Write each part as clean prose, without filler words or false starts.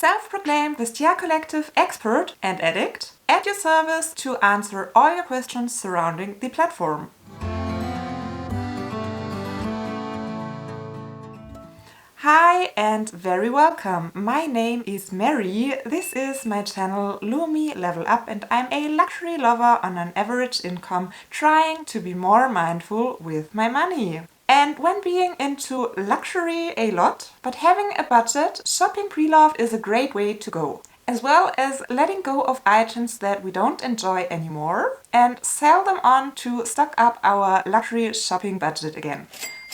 self-proclaimed Vestiaire Collective expert and addict, at your service to answer all your questions surrounding the platform. Hi and very welcome. My name is Mary. This is my channel Lure Me Level Up, and I'm a luxury lover on an average income trying to be more mindful with my money. And when being into luxury a lot, but having a budget, shopping preloved is a great way to go. As well as letting go of items that we don't enjoy anymore and sell them on to stock up our luxury shopping budget again.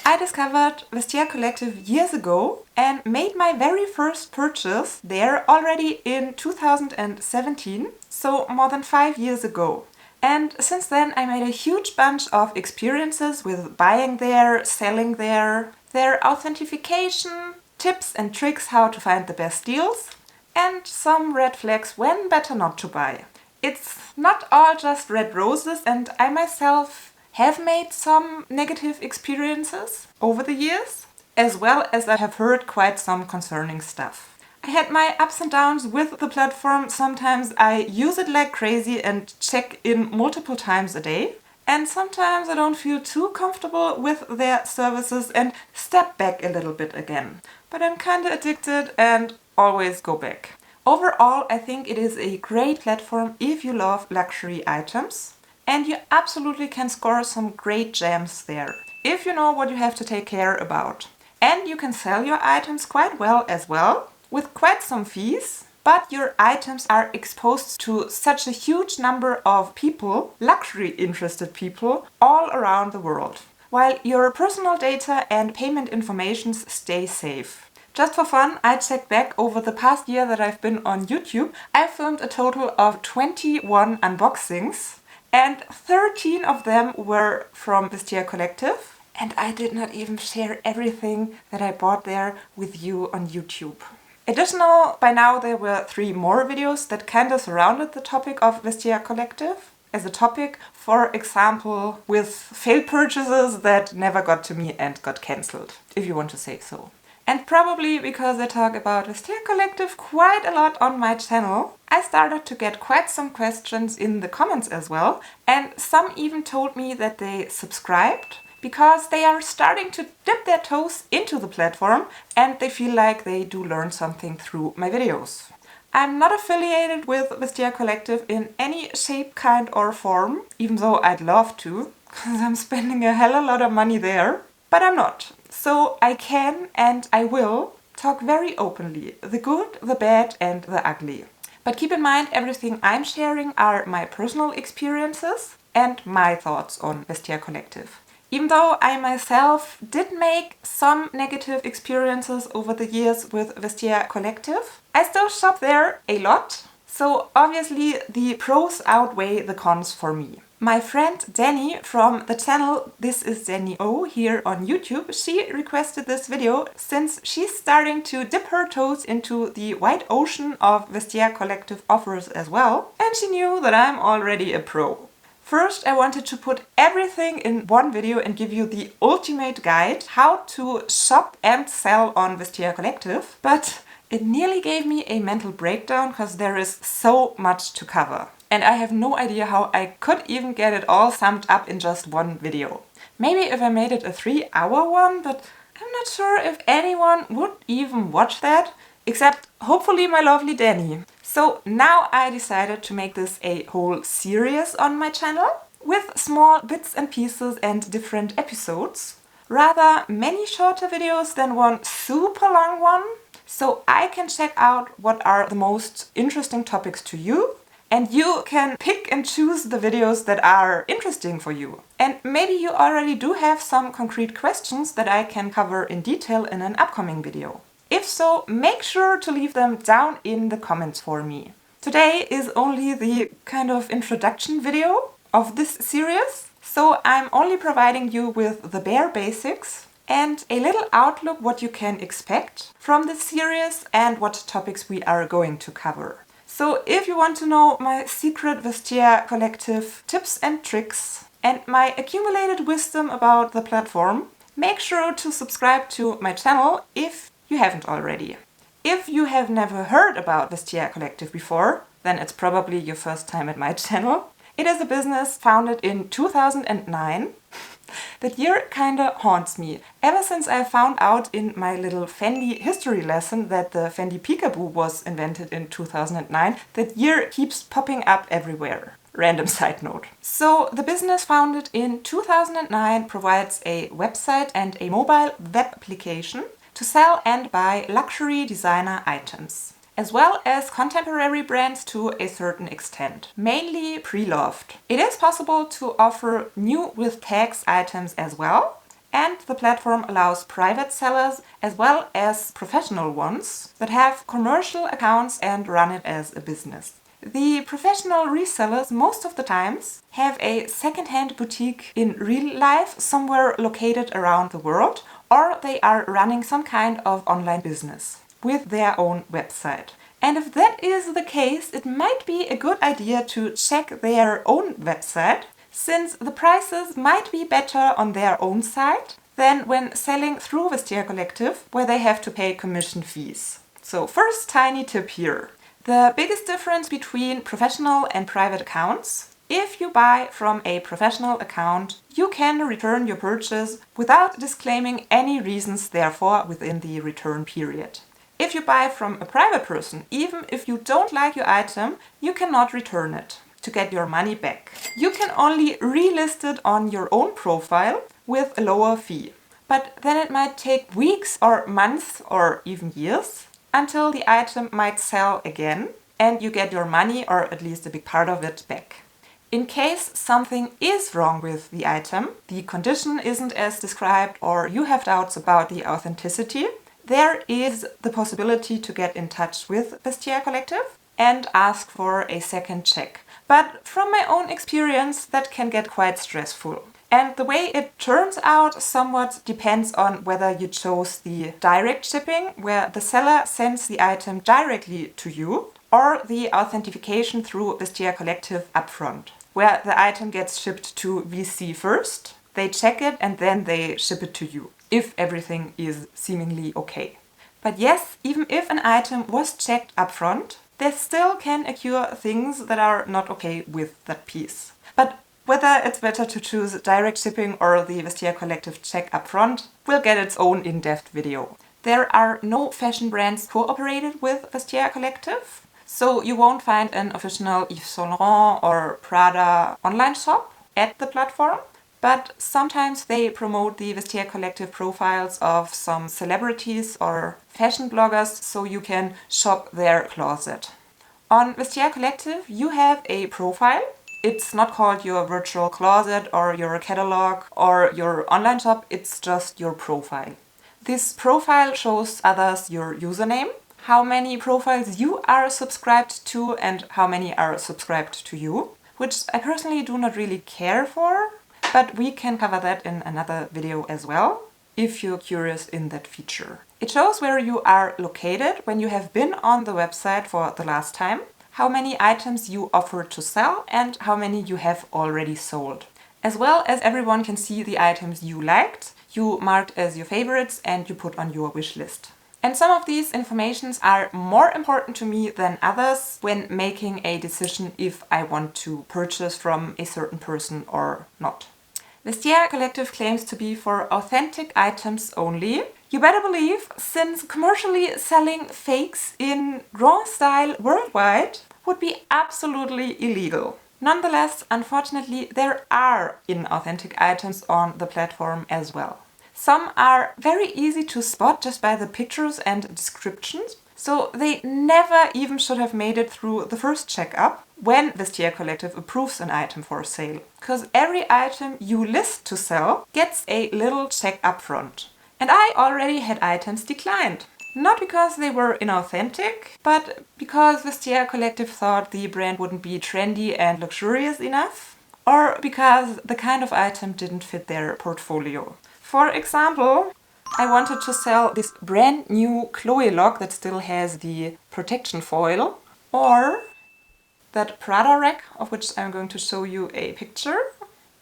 I discovered Vestiaire Collective years ago and made my very first purchase there already in 2017, so more than 5 years ago. And since then I made a huge bunch of experiences with buying there, selling there, their authentication, tips and tricks how to find the best deals, and some red flags when better not to buy. It's not all just red roses, and I myself have made some negative experiences over the years, as well as I have heard quite some concerning stuff. I had my ups and downs with the platform. Sometimes I use it like crazy and check in multiple times a day. And sometimes I don't feel too comfortable with their services and step back a little bit again. But I'm kinda addicted and always go back. Overall, I think it is a great platform if you love luxury items. And you absolutely can score some great gems there, if you know what you have to take care about. And you can sell your items quite well as well, with quite some fees, but your items are exposed to such a huge number of people, luxury interested people, all around the world, while your personal data and payment information stay safe. Just for fun, I checked back over the past year that I've been on YouTube. I filmed a total of 21 unboxings, and 13 of them were from Vestiaire Collective, and I did not even share everything that I bought there with you on YouTube. Additional, by now there were 3 more videos that kinda surrounded the topic of Vestiaire Collective as a topic, for example, with failed purchases that never got to me and got cancelled, if you want to say so. And probably because I talk about Vestiaire Collective quite a lot on my channel, I started to get quite some questions in the comments as well, and some even told me that they subscribed because they are starting to dip their toes into the platform and they feel like they do learn something through my videos. I'm not affiliated with Vestiaire Collective in any shape, kind or form, even though I'd love to, because I'm spending a hell of a lot of money there, but I'm not. So I can and I will talk very openly, the good, the bad and the ugly. But keep in mind, everything I'm sharing are my personal experiences and my thoughts on Vestiaire Collective. Even though I myself did make some negative experiences over the years with Vestiaire Collective, I still shop there a lot, so obviously the pros outweigh the cons for me. My friend Danny from the channel This is Danny O here on YouTube, she requested this video since she's starting to dip her toes into the wide ocean of Vestiaire Collective offers as well, and she knew that I'm already a pro. First, I wanted to put everything in one video and give you the ultimate guide how to shop and sell on Vestiaire Collective, but it nearly gave me a mental breakdown because there is so much to cover. And I have no idea how I could even get it all summed up in just one video. Maybe if I made it a 3-hour one, but I'm not sure if anyone would even watch that, except hopefully my lovely Danny. So now I decided to make this a whole series on my channel with small bits and pieces and different episodes. Rather many shorter videos than one super long one, so I can check out what are the most interesting topics to you, and you can pick and choose the videos that are interesting for you. And maybe you already do have some concrete questions that I can cover in detail in an upcoming video. If so, make sure to leave them down in the comments for me. Today is only the kind of introduction video of this series, so I'm only providing you with the bare basics and a little outlook what you can expect from this series and what topics we are going to cover. So if you want to know my secret Vestiaire Collective tips and tricks and my accumulated wisdom about the platform, make sure to subscribe to my channel if you haven't already. If you have never heard about Vestiaire Collective before, then it's probably your first time at my channel. It is a business founded in 2009. That year kinda haunts me. Ever since I found out in my little Fendi history lesson that the Fendi Peekaboo was invented in 2009, that year keeps popping up everywhere. Random side note. So the business founded in 2009 provides a website and a mobile web application to sell and buy luxury designer items, as well as contemporary brands to a certain extent, mainly preloved. It is possible to offer new with tags items as well, and the platform allows private sellers as well as professional ones that have commercial accounts and run it as a business. The professional resellers most of the times have a second-hand boutique in real life somewhere located around the world, or they are running some kind of online business with their own website. And if that is the case, it might be a good idea to check their own website, since the prices might be better on their own site than when selling through Vestiaire Collective, where they have to pay commission fees. So first tiny tip here. The biggest difference between professional and private accounts: if you buy from a professional account, you can return your purchase without disclaiming any reasons therefor within the return period. If you buy from a private person, even if you don't like your item, you cannot return it to get your money back. You can only relist it on your own profile with a lower fee. But then it might take weeks or months or even years until the item might sell again and you get your money, or at least a big part of it, back. In case something is wrong with the item, the condition isn't as described, or you have doubts about the authenticity, there is the possibility to get in touch with Vestiaire Collective and ask for a second check. But from my own experience, that can get quite stressful. And the way it turns out somewhat depends on whether you chose the direct shipping, where the seller sends the item directly to you, or the authentication through Vestiaire Collective upfront, where the item gets shipped to VC first, they check it and then they ship it to you, if everything is seemingly okay. But yes, even if an item was checked upfront, there still can occur things that are not okay with that piece. But whether it's better to choose direct shipping or the Vestiaire Collective check upfront will get its own in-depth video. There are no fashion brands cooperated with Vestiaire Collective, so you won't find an official Yves Saint Laurent or Prada online shop at the platform, but sometimes they promote the Vestiaire Collective profiles of some celebrities or fashion bloggers, so you can shop their closet. On Vestiaire Collective you have a profile. It's not called your virtual closet or your catalog or your online shop, it's just your profile. This profile shows others your username, how many profiles you are subscribed to and how many are subscribed to you, which I personally do not really care for, but we can cover that in another video as well, if you're curious in that feature. It shows where you are located when you have been on the website for the last time, how many items you offer to sell and how many you have already sold. As well as everyone can see the items you liked, you marked as your favorites and you put on your wish list. And some of these informations are more important to me than others when making a decision if I want to purchase from a certain person or not. Vestiaire Collective claims to be for authentic items only. You better believe, since commercially selling fakes in grand style worldwide would be absolutely illegal. Nonetheless, unfortunately, there are inauthentic items on the platform as well. Some are very easy to spot just by the pictures and descriptions, so they never even should have made it through the first checkup when Vestiaire Collective approves an item for sale. Because every item you list to sell gets a little check upfront. And I already had items declined. Not because they were inauthentic, but because Vestiaire Collective thought the brand wouldn't be trendy and luxurious enough, or because the kind of item didn't fit their portfolio. For example, I wanted to sell this brand new Chloe lock that still has the protection foil, or that Prada rack, of which I'm going to show you a picture.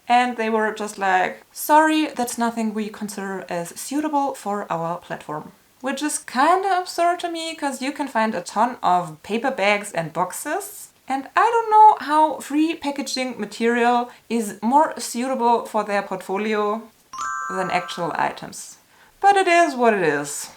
And they were just like, sorry, that's nothing we consider as suitable for our platform. which is kinda absurd to me because you can find a ton of paper bags and boxes. And I don't know how free packaging material is more suitable for their portfolio than actual items. But it is what it is.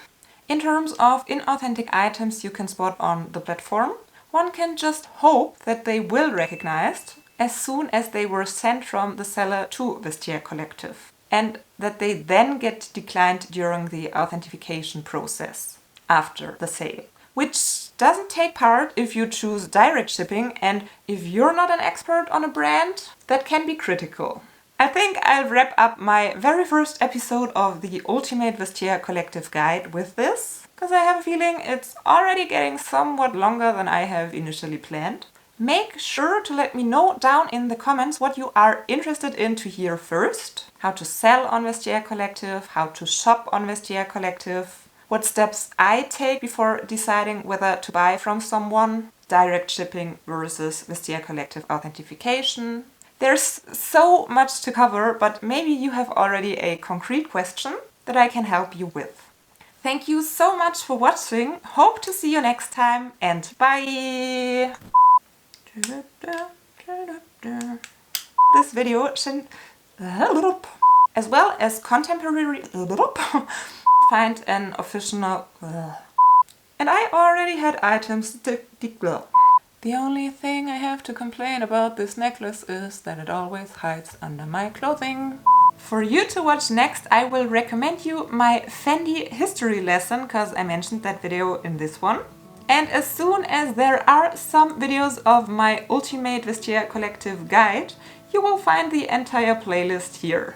In terms of inauthentic items you can spot on the platform, one can just hope that they will be recognized as soon as they were sent from the seller to Vestiaire Collective, and that they then get declined during the authentication process after the sale, which doesn't take part if you choose direct shipping, and if you're not an expert on a brand, that can be critical. I think I'll wrap up my very first episode of the Ultimate Vestiaire Collective guide with this, because I have a feeling it's already getting somewhat longer than I have initially planned. Make sure to let me know down in the comments what you are interested in to hear first. How to sell on Vestiaire Collective, how to shop on Vestiaire Collective, what steps I take before deciding whether to buy from someone, direct shipping versus Vestiaire Collective authentication. There's so much to cover, but maybe you have already a concrete question that I can help you with. Thank you so much for watching. Hope to see you next time, and bye! This video should, as well as contemporary, find an official, and I already had items. The only thing I have to complain about this necklace is that it always hides under my clothing. For you to watch next, I will recommend you my Fendi history lesson, because I mentioned that video in this one. And as soon as there are some videos of my Ultimate Vestiaire Collective guide, you will find the entire playlist here.